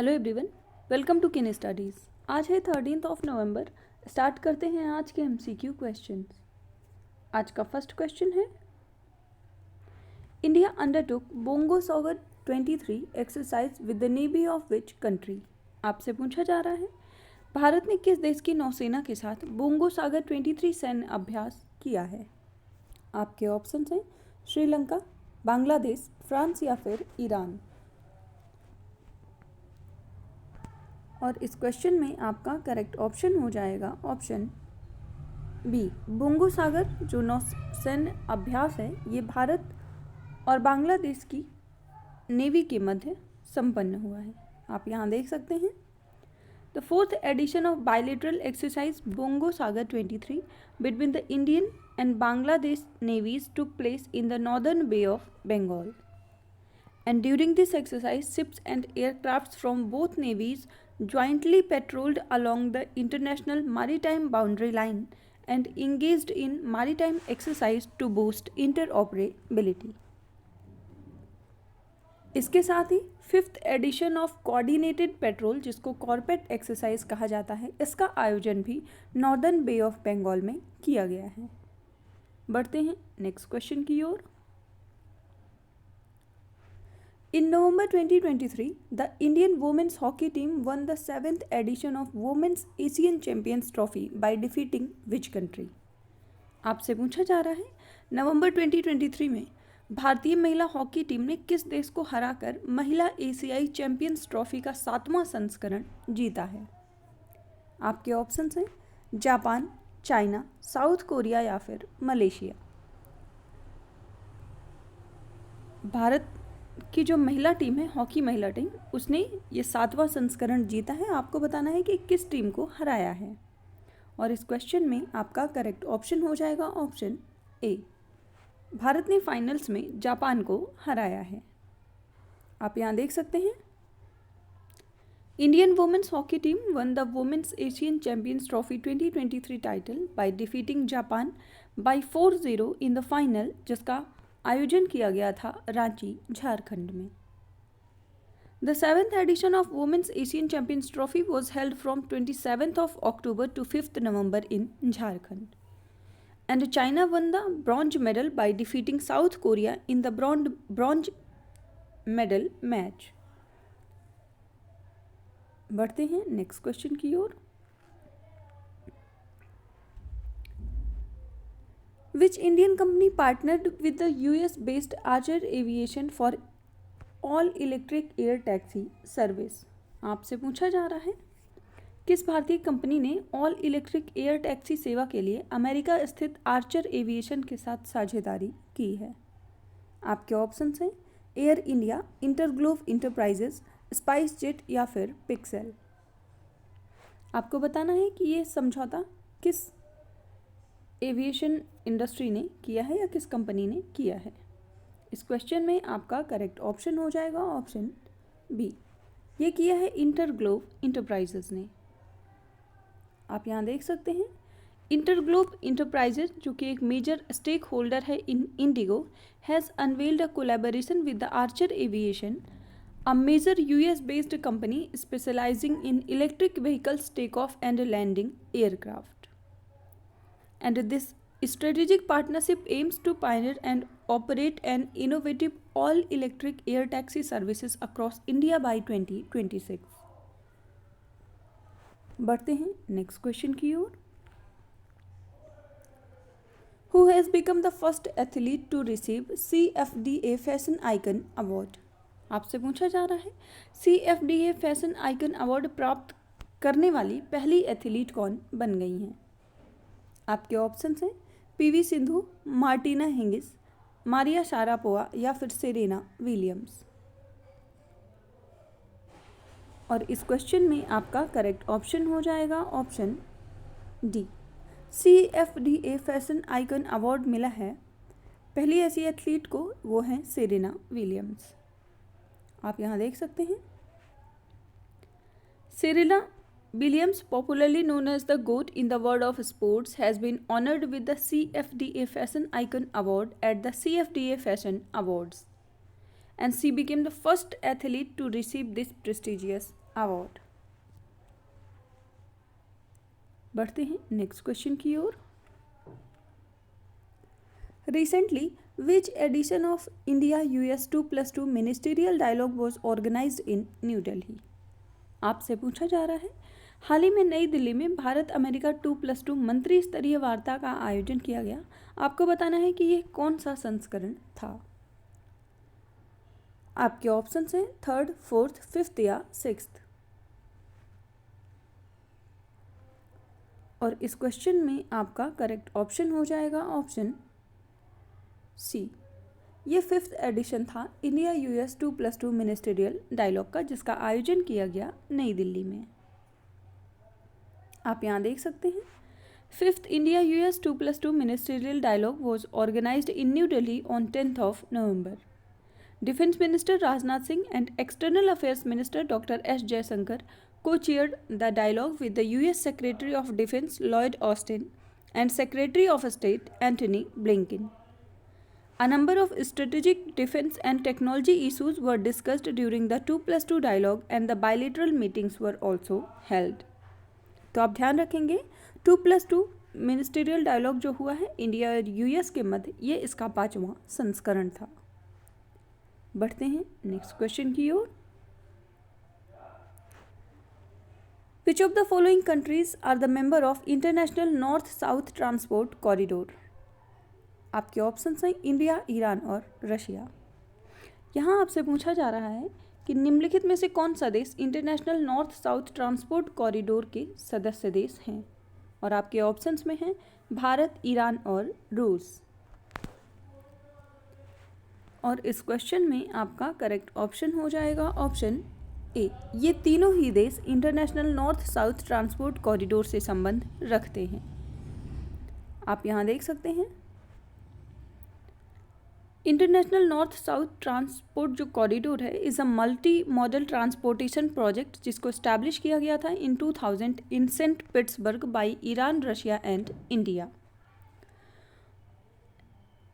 Hello everyone, welcome to किन studies. आज है 13 नवंबर। स्टार्ट करते हैं आज के MCQ क्वेश्चन। आज का फर्स्ट क्वेश्चन है, India undertook Bongo Sagar 23 exercise with the navy of which country. आपसे पूछा जा रहा है, भारत ने किस देश की नौसेना के साथ बोंगो सागर 23 सैन्य अभ्यास किया है। आपके ऑप्शन हैं श्रीलंका, बांग्लादेश, फ्रांस या फिर ईरान। और इस क्वेश्चन में आपका करेक्ट ऑप्शन हो जाएगा ऑप्शन बी। बोंगो सागर जो नौसैन्य अभ्यास है ये भारत और बांग्लादेश की नेवी के मध्य संपन्न हुआ है। आप यहाँ देख सकते हैं, the fourth edition of bilateral exercise Bongo Sagar 23 between the Indian and Bangladesh navies took place in the northern Bay of Bengal, and during this exercise ships and aircrafts from both navies jointly patrolled along the international maritime boundary line and engaged in maritime exercise to boost interoperability. इसके साथ ही fifth edition of coordinated patrol, जिसको CORPAT exercise कहा जाता है, इसका आयोजन भी नॉर्दर्न बे ऑफ बंगाल में किया गया है। बढ़ते हैं नेक्स्ट क्वेश्चन की ओर। In November 2023, the Indian women's hockey team won the 7th edition of Women's Asian Champions Trophy by defeating which country? आपसे पूछा जा रहा है, नवंबर 2023 में भारतीय महिला हॉकी टीम ने किस देश को हराकर महिला एशियाई चैंपियंस ट्रॉफी का 7वां संस्करण जीता है। आपके ऑप्शंस हैं जापान, चाइना, साउथ कोरिया या फिर मलेशिया। भारत की जो महिला टीम है, हॉकी महिला टीम, उसने ये 7वां संस्करण जीता है। आपको बताना है कि किस टीम को हराया है। और इस क्वेश्चन में आपका करेक्ट ऑप्शन हो जाएगा ऑप्शन ए। भारत ने फाइनल्स में जापान को हराया है। आप यहाँ देख सकते हैं, Indian women's hockey team won the women's Asian Champions Trophy 2023 title by defeating Japan by 4-0 in the final, जिसका आयोजन किया गया था रांची, झारखंड में। The 7th edition of women's Asian Champions Trophy was held from 27th of October to 5th November in Jharkhand. And China won the bronze medal by defeating South Korea in the bronze medal match. बढ़ते हैं next question की ओर। Which Indian company partnered with the US-based Archer Aviation for all-electric air taxi service? आपसे पूछा जा रहा है, किस भारतीय कंपनी ने ऑल इलेक्ट्रिक एयर टैक्सी सेवा के लिए अमेरिका स्थित आर्चर एविएशन के साथ साझेदारी की है। आपके ऑप्शंस हैं air India, InterGlobe enterprises, spice jet या फिर पिक्सेल। आपको बताना है कि ये समझौता किस एविएशन इंडस्ट्री ने किया है या किस कंपनी ने किया है। इस क्वेश्चन में आपका करेक्ट ऑप्शन हो जाएगा ऑप्शन बी। ये किया है इंटरग्लोब इंटरप्राइजेज ने। आप यहाँ देख सकते हैं, इंटरग्लोब इंटरप्राइजेज जो कि एक मेजर स्टेक होल्डर है in IndiGo, has unveiled a collaboration with the Archer Aviation, a major US-based company specializing in electric vehicles takeoff and landing aircraft. And this strategic partnership aims to pioneer and operate an innovative all-electric air taxi services across India by 2026. बढ़ते हैं next question की ओर। Who has become the first athlete to receive CFDA Fashion Icon Award? आपसे पूछा जा रहा है, CFDA fashion icon award प्राप्त करने वाली पहली एथलीट कौन बन गई हैं। आपके ऑप्शंस हैं PV Sindhu, Martina Hingis, Maria Sharapova या फिर सेरेना विलियम्स। और इस क्वेश्चन में आपका करेक्ट ऑप्शन हो जाएगा option D. CFDA fashion icon award मिला है पहली ऐसी एथलीट को, वो हैं सेरेना विलियम्स। आप यहाँ देख सकते हैं, Serena Williams, popularly known as the GOAT in the world of sports, has been honored with the CFDA Fashion Icon Award at the CFDA Fashion Awards, and she became the first athlete to receive this prestigious award. बढ़ते हैं next question की ओर। Recently which edition of India US 2+2 ministerial dialogue was organised in new Delhi. आपसे पूछा जा रहा है हाल ही में नई दिल्ली में भारत अमेरिका 2+2 मंत्री स्तरीय वार्ता का आयोजन किया गया। आपको बताना है कि यह कौन सा संस्करण था। आपके ऑप्शन हैं 3rd, 4th, 5th या 6th। और इस क्वेश्चन में आपका करेक्ट ऑप्शन हो जाएगा ऑप्शन सी। ये 5th एडिशन था इंडिया यूएस 2+2 मिनिस्टीरियल डायलॉग का, जिसका आयोजन किया गया नई दिल्ली में। आप यहाँ देख सकते हैं 5th India US 2+2 ministerial dialogue was organised in new Delhi on 10th of November. Defense Minister Rajnath Singh and External Affairs Minister Dr. S. Jaishankar co-chaired the dialogue with the U.S. Secretary of Defense Lloyd Austin and Secretary of State Antony Blinken. A number of strategic defense and technology issues were discussed during the 2+2 dialogue and the bilateral meetings were also held. तो आप ध्यान रखेंगे 2+2 ministerial dialogue जो हुआ है India और US के मध्य, ये इसका 5वां संस्करण था। बढ़ते हैं नेक्स्ट क्वेश्चन की ओर। Which of the following countries are the member of international north south transport corridor. आपके ऑप्शन हैं इंडिया, ईरान और रशिया। यहाँ आपसे पूछा जा रहा है कि निम्नलिखित में से कौन सा देश international north south transport corridor के सदस्य देश हैं। और आपके ऑप्शंस में हैं भारत, ईरान और रूस। और इस क्वेश्चन में आपका करेक्ट ऑप्शन हो जाएगा ऑप्शन ए। ये तीनों ही देश international north south transport corridor से संबंध रखते हैं। आप यहाँ देख सकते हैं इंटरनेशनल नॉर्थ साउथ ट्रांसपोर्ट जो कॉरिडोर है is a multi modal transportation project जिसको इस्टेब्लिश किया गया था in 2000 in Saint Petersburg by Iran, Russia and India.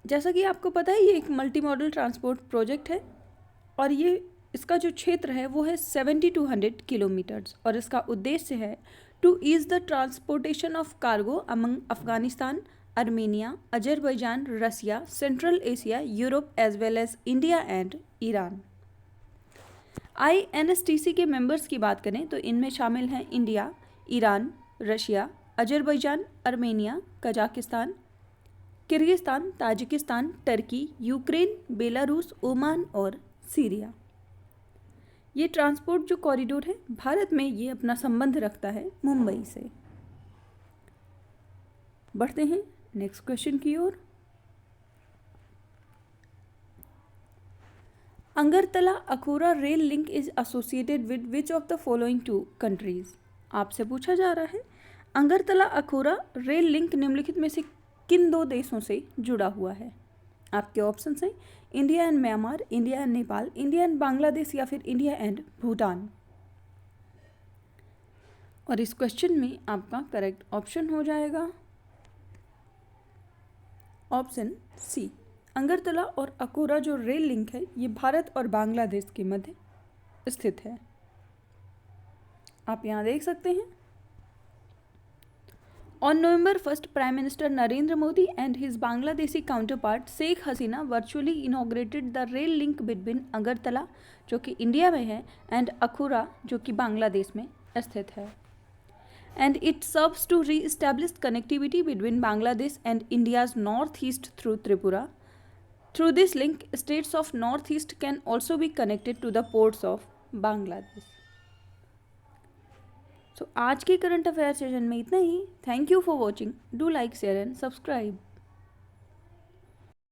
जैसा कि आपको पता है ये एक मल्टी मॉडल ट्रांसपोर्ट प्रोजेक्ट है और ये इसका जो क्षेत्र है वो है 7200 किलोमीटर्स और इसका उद्देश्य है to ease the transportation of cargo among Afghanistan, Armenia, Azerbaijan, Russia, Central Asia, Europe as well as India and Iran. INSTC के मेंबर्स की बात करें तो इनमें शामिल हैं India, Iran, Russia, Azerbaijan, Armenia, Kazakhstan, Kyrgyzstan, Tajikistan, Turkey, Ukraine, Belarus, Oman और Syria. ये ट्रांसपोर्ट जो कॉरिडोर है भारत में ये अपना संबंध रखता है मुंबई से। बढ़ते हैं नेक्स्ट क्वेश्चन की ओर। Agartala Akhaura rail link is associated with which of the following 2 countries. आपसे पूछा जा रहा है अंगरतला अखोरा रेल लिंक निम्नलिखित में से किन 2 देशों से जुड़ा हुआ है। आपके ऑप्शंस हैं India and Myanmar, India and Nepal, India and Bangladesh या फिर इंडिया एंड भूटान। और इस क्वेश्चन में आपका करेक्ट ऑप्शन हो जाएगा ऑप्शन सी। अंगरतला और अकोरा जो रेल लिंक है ये भारत और बांग्लादेश के मध्य स्थित है। आप यहाँ देख सकते हैं On November 1st, Prime Minister Narendra Modi and his Bangladeshi counterpart Sheikh Hasina virtually inaugurated the rail link between Agartala जो कि इंडिया में है and अखोरा जो कि बांग्लादेश में स्थित है। And it serves to re-establish connectivity between Bangladesh and India's northeast through Tripura. Through this link, states of northeast can also be connected to the ports of Bangladesh. आज के करंट अफेयर सेशन में इतना ही। Thank you for watching. Do like, share and subscribe.